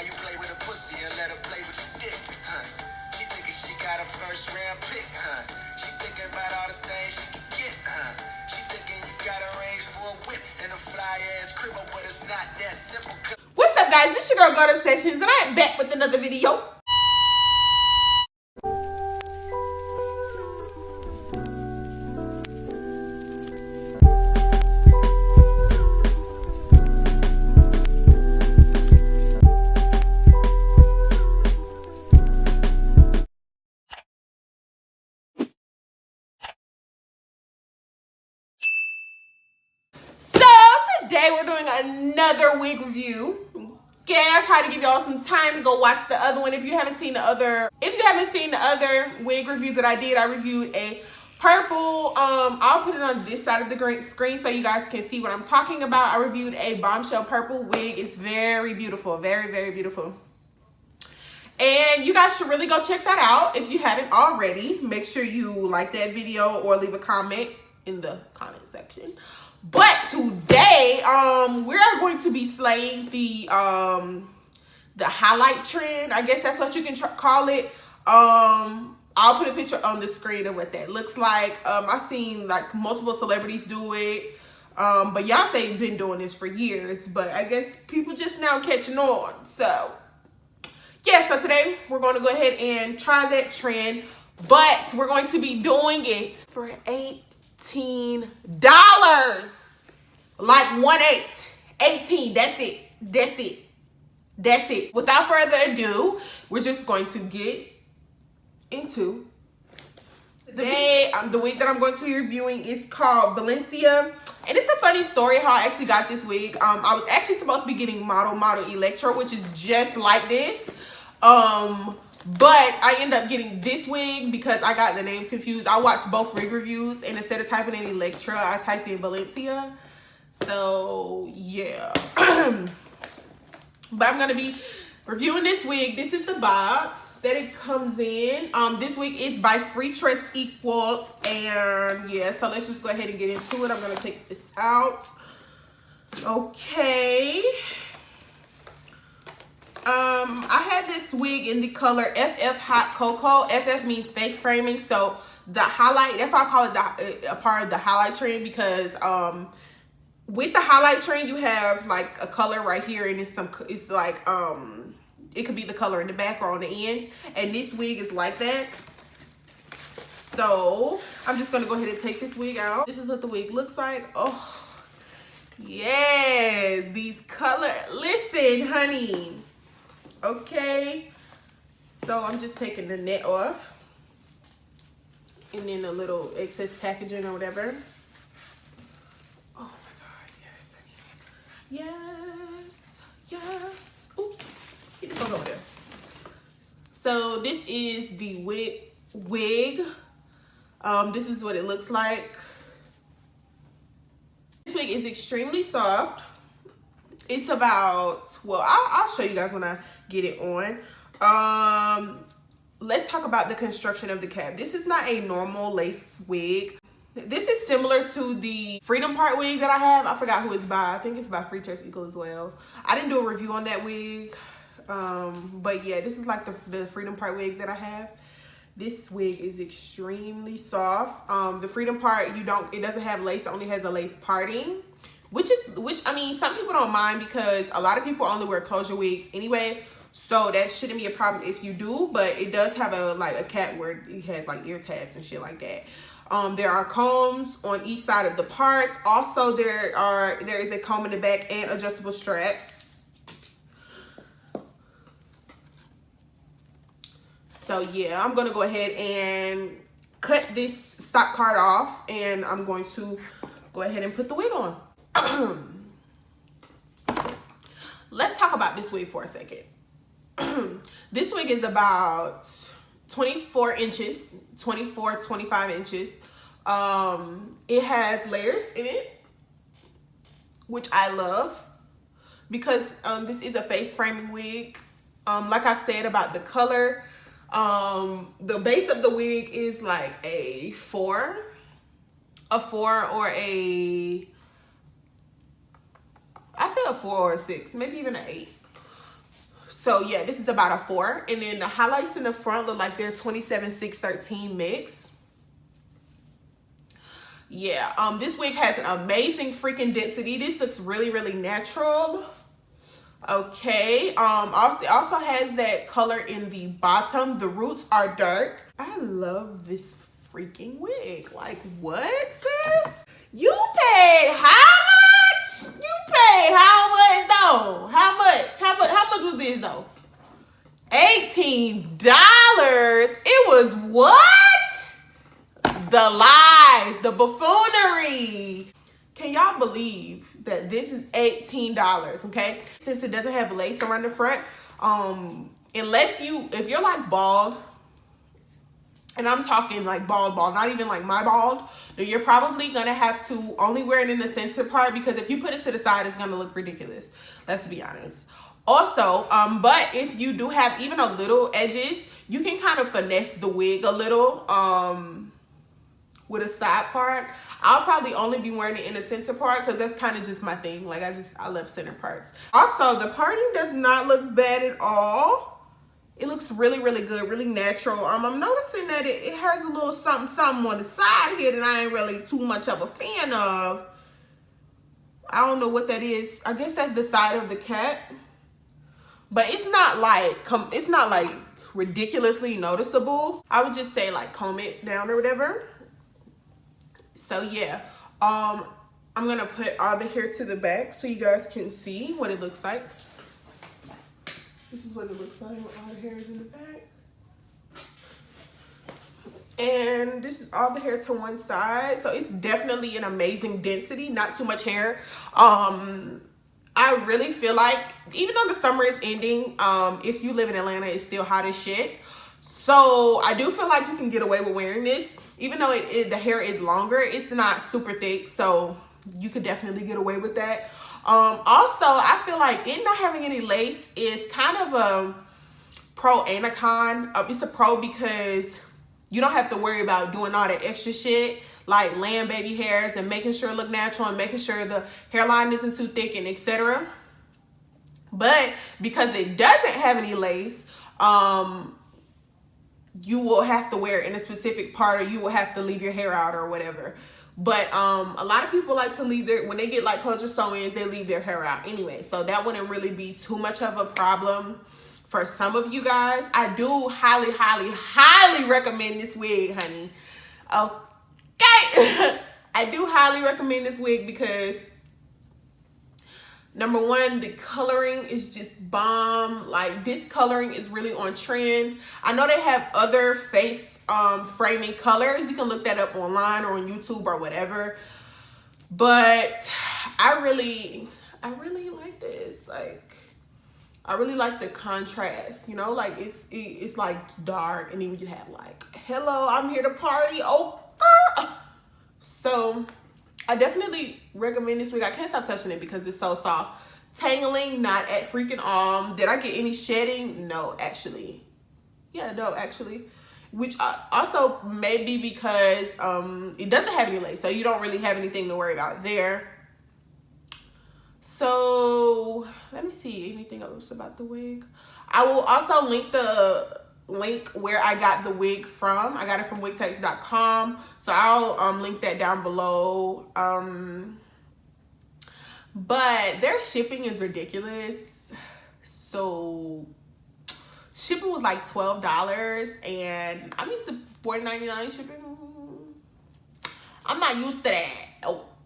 Why you play with a pussy and let her play with your dick, huh? She thinking she got a first round pick, huh? She thinking about all the things she can get, huh? She thinking you got a range for a whip and a fly ass crib, but it's not that simple. What's up, guys? It's your girl Go to Sessions, and I'm back with another video. Today we're doing another wig review. Yeah, I tried to give y'all some time to go watch the other one. If you haven't seen the other wig review that I did, I reviewed a purple. I'll put it on this side of the screen so you guys can see what I'm talking about. I reviewed a bombshell purple wig. It's very beautiful, very, very beautiful. And you guys should really go check that out if you haven't already. Make sure you like that video or leave a comment in the comment section. But today, we are going to be slaying the highlight trend. I guess that's what you can call it. I'll put a picture on the screen of what that looks like. I've seen like multiple celebrities do it. But Beyonce's been doing this for years. But I guess people just now catching on. So yeah, so today we're going to go ahead and try that trend. But we're going to be doing it for $18. Like 1/8. 18. That's it. That's it. That's it. Without further ado, we're just going to get into the wig that I'm going to be reviewing is called Valencia. And it's a funny story how I actually got this wig. I was actually supposed to be getting Model Electro, which is just like this. But I ended up getting this wig because I got the names confused. I watched both wig reviews, and instead of typing in Electra, I typed in Valencia. So yeah. But I'm gonna be reviewing this wig. This is the box that it comes in. This wig is by Freetress Equal, and yeah, so let's just go ahead and get into it. I'm gonna take this out. Okay. I had this wig in the color FF Hot Cocoa. FF means face framing, so the highlight, that's why I call it a part of the highlight trend, because with the highlight trend you have like a color right here, and it's like it could be the color in the back or on the ends, and this wig is like that. So I'm just gonna go ahead and take this wig out. This is what the wig looks like. Oh yes, these color, listen honey. Okay, so I'm just taking the net off and then a little excess packaging or whatever. Oh my God, yes, honey. Yes, yes. Oops, get this one over there. So this is the wig. This is what it looks like. This wig is extremely soft. It's about, well, I'll show you guys when I get it on. Let's talk about the construction of the cap. This is not a normal lace wig. This is similar to the Freedom Part wig that I have. I forgot who it's by. I think it's by Freetress Equal as well. I didn't do a review on that wig. But yeah, this is like the Freedom Part wig that I have. This wig is extremely soft. The Freedom Part, it doesn't have lace. It only has a lace parting. Which I mean, some people don't mind because a lot of people only wear closure wigs anyway, so that shouldn't be a problem if you do. But it does have a cap where it has like ear tabs and shit like that. There are combs on each side of the parts. Also, there is a comb in the back and adjustable straps. So yeah, I'm gonna go ahead and cut this stock card off, and I'm going to go ahead and put the wig on. Let's talk about this wig for a second. This wig is about 24 inches, 25 inches. It has layers in it, which I love because this is a face framing wig. Like I said about the color, the base of the wig is like a 4 or a, I say a 4 or a 6, maybe even an 8. So yeah, this is about a 4. And then the highlights in the front look like they're 27-6-13 mix. Yeah, this wig has an amazing freaking density. This looks really, really natural. Okay, also, it also has that color in the bottom. The roots are dark. I love this freaking wig. Like, what, sis? You paid how much? You paid how much though? How much? How much was this though? $18. It was what? The lies, the buffoonery. Can y'all believe that this is $18, okay? Since it doesn't have lace around the front, if you're like bald, and I'm talking like bald, not even like my bald, then you're probably gonna have to only wear it in the center part, because if you put it to the side, it's gonna look ridiculous. Let's be honest. Also, but if you do have even a little edges, you can kind of finesse the wig a little, with a side part. I'll probably only be wearing it in the center part because that's kind of just my thing. Like I love center parts. Also, the parting does not look bad at all. It looks really, really good, really natural. I'm noticing that it has a little something on the side here that I ain't really too much of a fan of. I don't know what that is. I guess that's the side of the cap. But it's not like ridiculously noticeable. I would just say like comb it down or whatever. So yeah, I'm gonna put all the hair to the back so you guys can see what it looks like. This is what it looks like with all the hair is in the back. And this is all the hair to one side. So it's definitely an amazing density, not too much hair. I really feel like, even though the summer is ending, if you live in Atlanta, it's still hot as shit. So I do feel like you can get away with wearing this. Even though the hair is longer, it's not super thick. So you could definitely get away with that. Also, I feel like it not having any lace is kind of a pro and a con. It's a pro because you don't have to worry about doing all that extra shit, like laying baby hairs and making sure it look natural and making sure the hairline isn't too thick and etc. But because it doesn't have any lace, you will have to wear it in a specific part, or you will have to leave your hair out or whatever. But a lot of people like to leave when they get like closure sew-ins, they leave their hair out anyway. So that wouldn't really be too much of a problem for some of you guys. I do highly, highly, highly recommend this wig, honey. Okay. I do highly recommend this wig because number one, the coloring is just bomb. Like, this coloring is really on trend. I know they have other face framing colors. You can look that up online or on YouTube or whatever. But I really like this. Like, I really like the contrast, you know, like it's like dark, and then you have like, hello, I'm here to party, oh girl. So I definitely recommend this wig. I can't stop touching it because it's so soft. Tangling, not at freaking did I get any shedding? No, actually. Yeah, no, actually. Which also may be because it doesn't have any lace, so you don't really have anything to worry about there. So let me see anything else about the wig. I will also link where I got the wig from. I got it from wigtex.com, so I'll link that down below. But their shipping is ridiculous. So shipping was like $12, and I'm used to $4.99 shipping. I'm not used to that.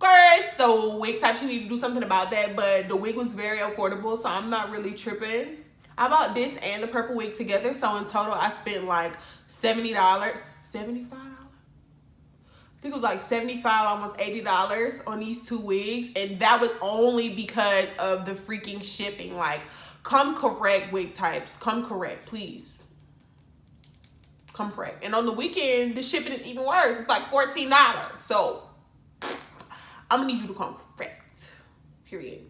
Okay, so wig types, you need to do something about that. But the wig was very affordable, so I'm not really tripping. I bought this and the purple wig together, so in total I spent like $70, $75. I think it was like $75, almost $80 on these two wigs, and that was only because of the freaking shipping. Like, come correct, wig types, come correct, please. Come correct. And on the weekend, the shipping is even worse. It's like $14. So I'm gonna need you to come correct. Period.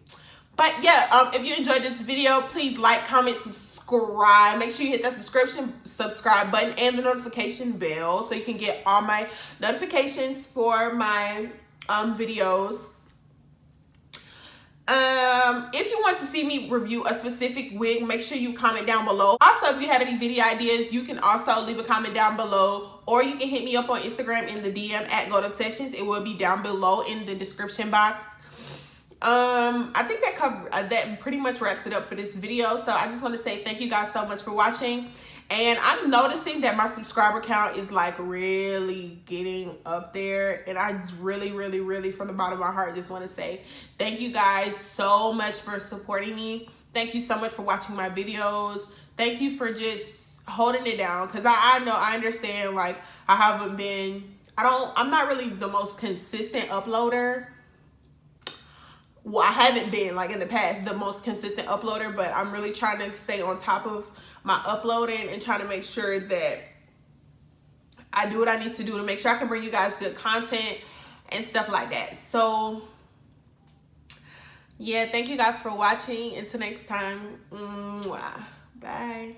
But yeah, if you enjoyed this video, please like, comment, subscribe. Make sure you hit that subscribe button and the notification bell so you can get all my notifications for my videos. If you want to see me review a specific wig, make sure you comment down below. Also, if you have any video ideas, you can also leave a comment down below, or you can hit me up on Instagram in the DM at Gold Obsessions. It will be down below in the description box. I think that pretty much wraps it up for this video. So I just want to say thank you guys so much for watching. And I'm noticing that my subscriber count is like really getting up there. And I really, really, really from the bottom of my heart just want to say thank you guys so much for supporting me. Thank you so much for watching my videos. Thank you for just holding it down. Because I understand, like, I'm not really the most consistent uploader. Well, I haven't been, like, in the past, the most consistent uploader, but I'm really trying to stay on top of my uploading and trying to make sure that I do what I need to do to make sure I can bring you guys good content and stuff like that. So, yeah, thank you guys for watching. Until next time, bye.